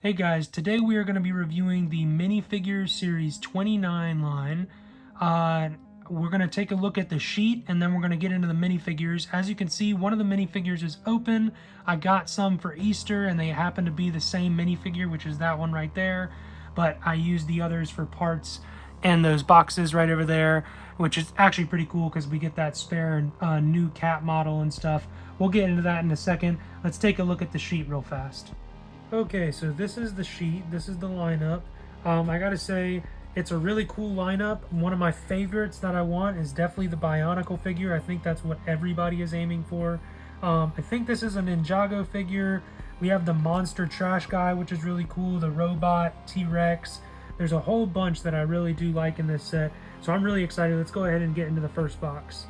Hey guys, today we are going to be reviewing the Minifigures Series 29 line. We're going to take a look at the sheet and then we're going to get into the minifigures. As you can see, one of the minifigures is open. I got some for Easter and they happen to be the same minifigure, which is that one right there. But I used the others for parts and those boxes right over there, which is actually pretty cool because we get that spare new cat model and stuff. We'll get into that in a second. Let's take a look at the sheet real fast. Okay, so this is the sheet. This is the lineup. I gotta say, it's a really cool lineup. One of my favorites that I want is definitely the Bionicle figure. I think that's what everybody is aiming for. I think this is a Ninjago figure. We have the monster trash guy, which is really cool. The robot, T-Rex. There's a whole bunch that I really do like in this set. So I'm really excited. Let's go ahead and get into the first box.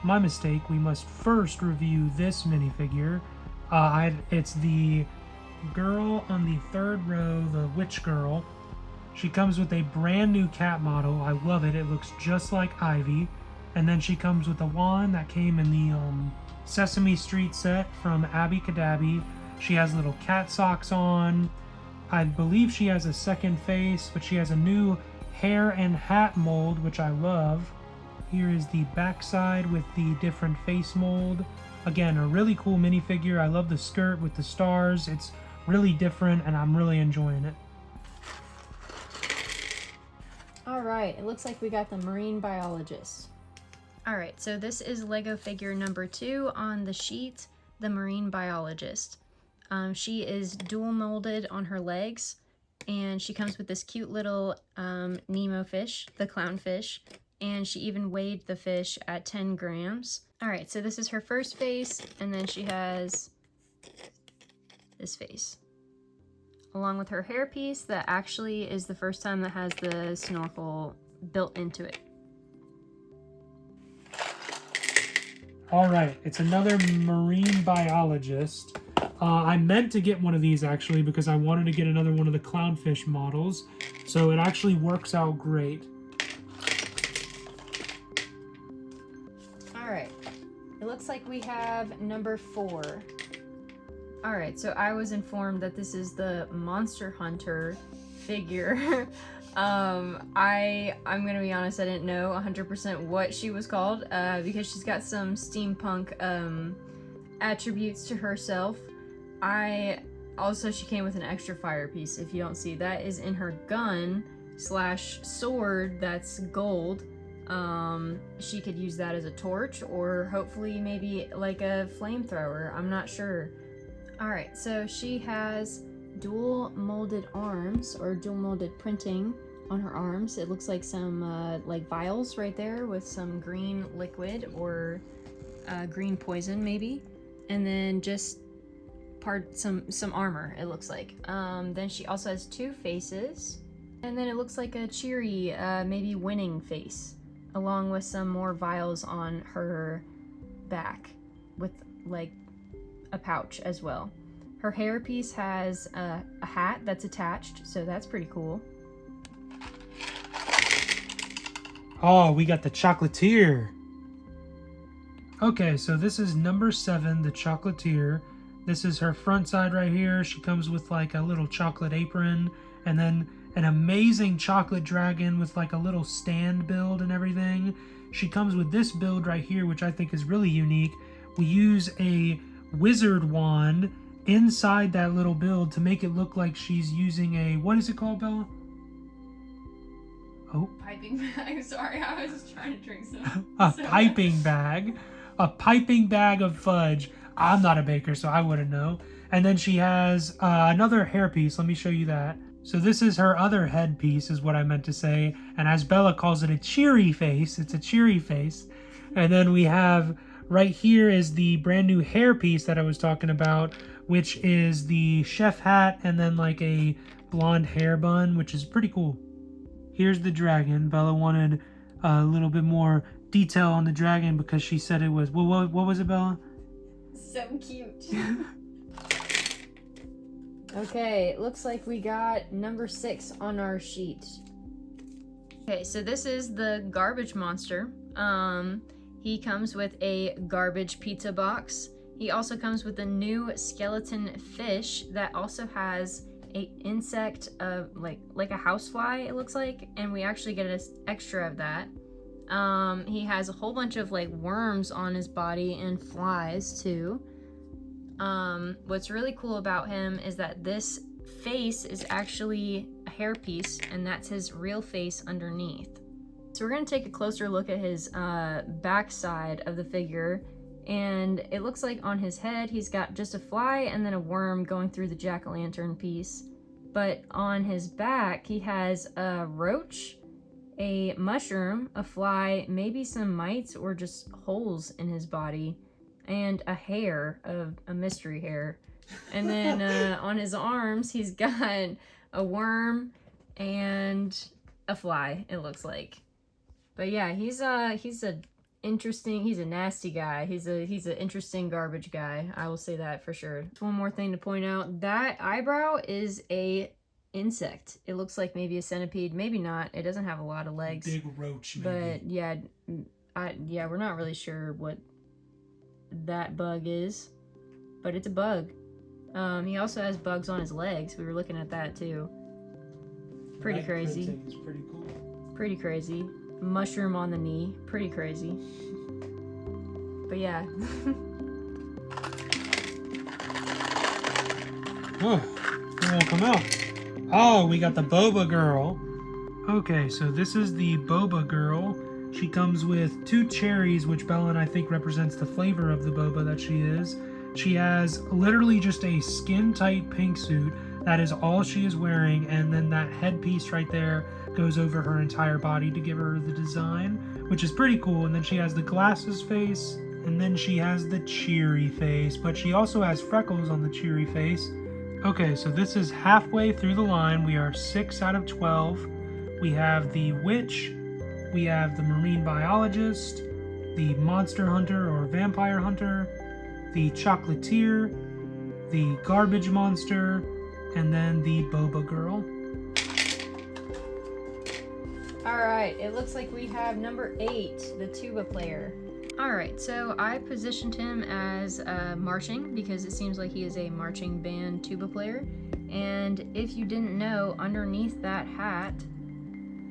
My mistake. We must first review this minifigure. It's the girl on the third row, the witch girl. She comes with a brand new cat model. I love it. It looks just like Ivy. And then she comes with a wand that came in the Sesame Street set from Abby Cadabby. She has little cat socks on. I believe she has a second face, but she has a new hair and hat mold, which I love. Here is the backside with the different face mold. Again, a really cool minifigure. I love the skirt with the stars. It's really different and I'm really enjoying it. All right, it looks like we got the marine biologist. All right, so this is Lego figure number 2 on the sheet, the marine biologist. She is dual molded on her legs and she comes with this cute little Nemo fish, the clownfish, and she even weighed the fish at 10 grams. All right, so this is her first face, and then she has this face, along with her hairpiece that actually is the first time that has the snorkel built into it. All right, it's another marine biologist. I meant to get one of these actually because I wanted to get another one of the clownfish models, so it actually works out great. All right, it looks like we have number 4. All right, so I was informed that this is the Monster Hunter figure. I'm gonna be honest, I didn't know 100% what she was called because she's got some steampunk attributes to herself. She came with an extra fire piece. If you don't see, that is in her gun / sword that's gold. She could use that as a torch or hopefully maybe like a flamethrower. I'm not sure. Alright, so she has dual molded arms or dual molded printing on her arms. It looks like some like vials right there with some green liquid or green poison maybe. And then just some armor, it looks like. Then she also has 2 faces. And then it looks like a cheery, maybe winning face, along with some more vials on her back with like a pouch as well. Her hairpiece has a hat that's attached, so that's pretty cool. Oh, we got the chocolatier. Okay, so this is number 7, the chocolatier. This is her front side right here. She comes with like a little chocolate apron and then an amazing chocolate dragon with like a little stand build and everything. She comes with this build right here, which I think is really unique. We use a wizard wand inside that little build to make it look like she's using a, what is it called, Bella? Oh. Piping bag. Sorry, I was trying to drink some. Piping bag. A piping bag of fudge. I'm not a baker, so I wouldn't know. And then she has another hairpiece. Let me show you that. So this is her other headpiece, is what I meant to say. And as Bella calls it, a cheery face. It's a cheery face. And then we have right here is the brand new hairpiece that I was talking about, which is the chef hat and then like a blonde hair bun, which is pretty cool. Here's the dragon. Bella wanted a little bit more detail on the dragon because she said it was, what was it, Bella? So cute. Okay, it looks like we got number 6 on our sheet. Okay, so this is the garbage monster. He comes with a garbage pizza box. He also comes with a new skeleton fish that also has insect, like a housefly, it looks like, and we actually get an extra of that. He has a whole bunch of like worms on his body and flies too. What's really cool about him is that this face is actually a hairpiece, and that's his real face underneath. So we're going to take a closer look at his backside of the figure, and it looks like on his head he's got just a fly and then a worm going through the jack-o'-lantern piece. But on his back he has a roach, a mushroom, a fly, maybe some mites or just holes in his body, and a hair, a mystery hair. And then on his arms he's got a worm and a fly, it looks like. But yeah, he's a nasty guy. He's an interesting garbage guy. I will say that for sure. One more thing to point out, that eyebrow is a insect. It looks like maybe a centipede, maybe not. It doesn't have a lot of legs. Big roach, maybe. But yeah, we're not really sure what that bug is, but it's a bug. He also has bugs on his legs. We were looking at that too. Pretty crazy. Is pretty cool. Pretty crazy. Mushroom on the knee. Pretty crazy. But yeah. Oh, it won't come out. Oh, we got the Boba Girl. Okay, so this is the Boba Girl. She comes with 2 cherries, which Bella and I think represents the flavor of the boba that she is. She has literally just a skin-tight pink suit. That is all she is wearing, and then that headpiece right there goes over her entire body to give her the design, which is pretty cool. And then she has the glasses face, and then she has the cheery face, but she also has freckles on the cheery face. Okay, so this is halfway through the line. We are 6 out of 12. We have the witch, we have the marine biologist, the monster hunter or vampire hunter, the chocolatier, the garbage monster, and then the Boba Girl. Alright, it looks like we have number 8, the tuba player. Alright, so I positioned him as marching because it seems like he is a marching band tuba player. And if you didn't know, underneath that hat,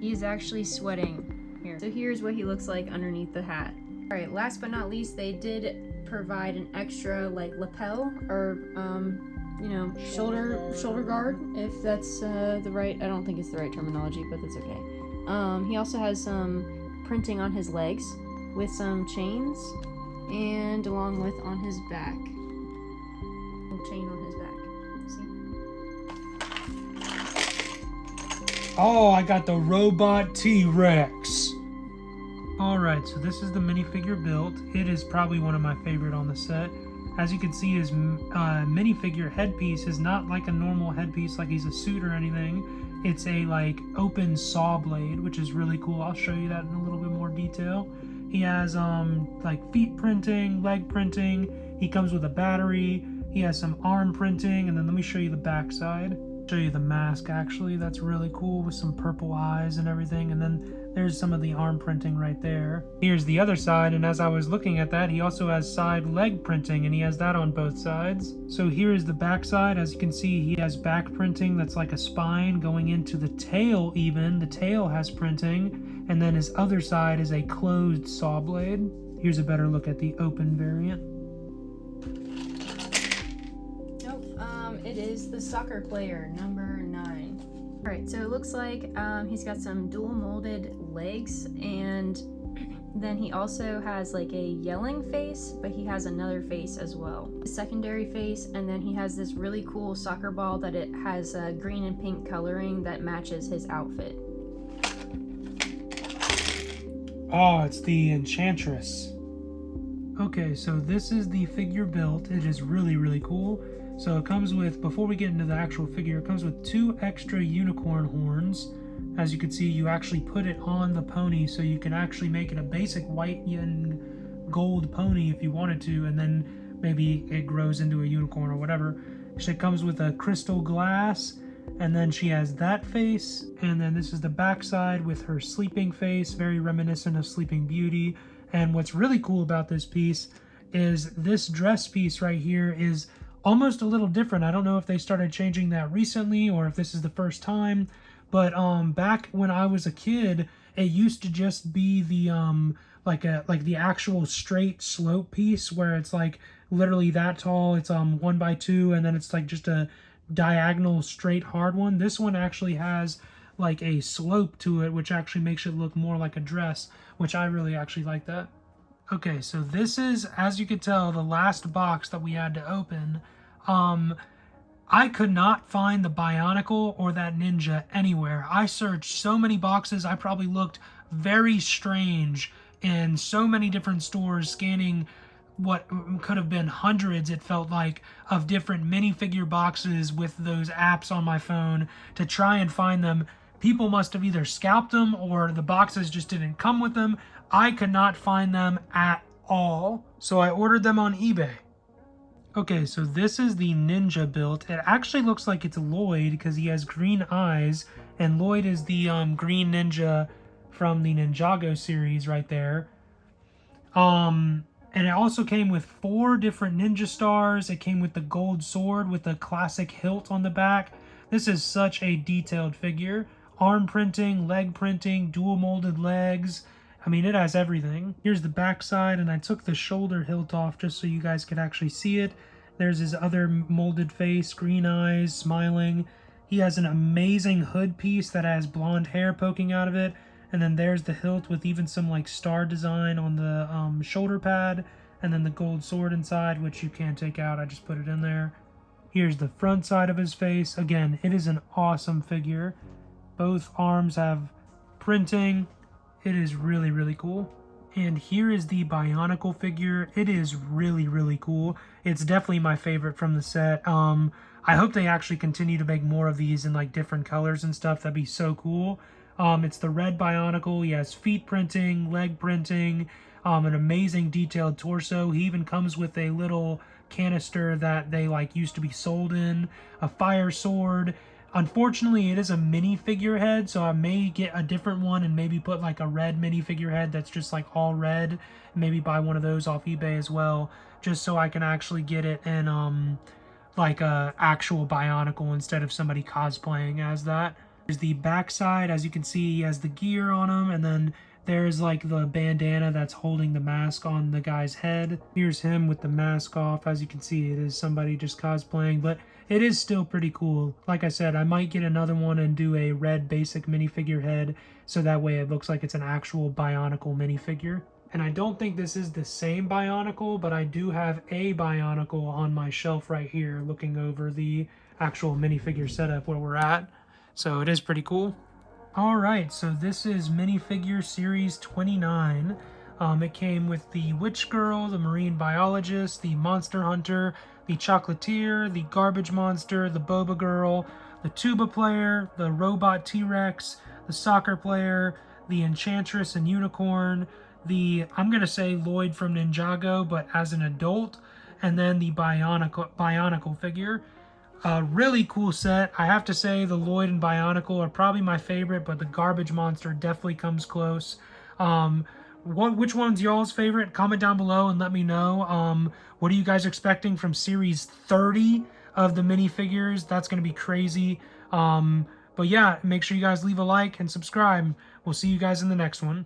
he is actually sweating. Here. So here's what he looks like underneath the hat. Alright, last but not least, they did provide an extra like lapel or shoulder guard, if that's the right, I don't think it's the right terminology, but that's okay. He also has some printing on his legs with some chains, and along with on his back. A chain on his back. See? Oh, I got the robot T-Rex. Alright, so this is the minifigure built. It is probably one of my favorite on the set. As you can see, his minifigure headpiece is not like a normal headpiece, like he's a suit or anything. It's a like open saw blade, which is really cool. I'll show you that in a little bit more detail. He has like feet printing, leg printing. He comes with a battery. He has some arm printing, and then let me show you the back side. Show you the mask actually. That's really cool with some purple eyes and everything. And then there's some of the arm printing right there. Here's the other side, and as I was looking at that, he also has side leg printing, and he has that on both sides. So here is the back side. As you can see, he has back printing that's like a spine going into the tail even. The tail has printing, and then his other side is a closed saw blade. Here's a better look at the open variant. It is the soccer player, number 9. Alright, so it looks like he's got some dual molded legs, and then he also has like a yelling face, but he has another face as well. A secondary face, and then he has this really cool soccer ball that it has green and pink coloring that matches his outfit. Oh, it's the Enchantress. Okay, so this is the figure built. It is really, really cool. So it comes with, before we get into the actual figure, it comes with 2 extra unicorn horns. As you can see, you actually put it on the pony, so you can actually make it a basic white and gold pony if you wanted to, and then maybe it grows into a unicorn or whatever. She comes with a crystal glass, and then she has that face, and then this is the backside with her sleeping face, very reminiscent of Sleeping Beauty. And what's really cool about this piece is this dress piece right here is almost a little different. I don't know if they started changing that recently or if this is the first time, but back when I was a kid, it used to just be the like the actual straight slope piece where it's like literally that tall. It's 1x2, and then it's like just a diagonal straight hard one. This one actually has like a slope to it, which actually makes it look more like a dress, which I really actually like that. Okay, so this is, as you could tell, the last box that we had to open. I could not find the Bionicle or that Ninja anywhere. I searched so many boxes. I probably looked very strange in so many different stores, scanning what could have been hundreds, it felt like, of different minifigure boxes with those apps on my phone to try and find them. People must have either scalped them or the boxes just didn't come with them. I could not find them at all, so I ordered them on eBay. Okay, so this is the Ninja build. It actually looks like it's Lloyd because he has green eyes, and Lloyd is the green ninja from the Ninjago series right there. And it also came with 4 different ninja stars. It came with the gold sword with the classic hilt on the back. This is such a detailed figure. Arm printing, leg printing, dual molded legs. I mean, it has everything. Here's the back side, and I took the shoulder hilt off just so you guys could actually see it. There's his other molded face, green eyes, smiling. He has an amazing hood piece that has blonde hair poking out of it. And then there's the hilt with even some like star design on the shoulder pad. And then the gold sword inside, which you can't take out. I just put it in there. Here's the front side of his face. Again, it is an awesome figure. Both arms have printing. It is really, really cool. And here is the Bionicle figure. It is really, really cool. It's definitely my favorite from the set. I hope they actually continue to make more of these in like different colors and stuff. That'd be so cool. It's the red Bionicle. He has feet printing, leg printing, an amazing detailed torso. He even comes with a little canister that they like used to be sold in, a fire sword. Unfortunately, it is a minifigure head, so I may get a different one and maybe put like a red minifigure head that's just like all red. Maybe buy one of those off eBay as well, just so I can actually get it in like a actual Bionicle instead of somebody cosplaying as that. There's the backside. As you can see, he has the gear on him, and then there's like the bandana that's holding the mask on the guy's head. Here's him with the mask off. As you can see, it is somebody just cosplaying, but it is still pretty cool. Like I said, I might get another one and do a red basic minifigure head, so that way it looks like it's an actual Bionicle minifigure. And I don't think this is the same Bionicle, but I do have a Bionicle on my shelf right here looking over the actual minifigure setup where we're at. So it is pretty cool. Alright, so this is Minifigure Series 29. It came with the Witch Girl, the Marine Biologist, the Monster Hunter, the Chocolatier, the Garbage Monster, the Boba Girl, the Tuba Player, the Robot T-Rex, the Soccer Player, the Enchantress and Unicorn, the, I'm going to say Lloyd from Ninjago, but as an adult, and then the Bionicle figure. Really cool set. I have to say the Lloyd and Bionicle are probably my favorite, but the Garbage Monster definitely comes close. Which one's y'all's favorite? Comment down below and let me know. What are you guys expecting from Series 30 of the minifigures? That's going to be crazy. But yeah, make sure you guys leave a like and subscribe. We'll see you guys in the next one.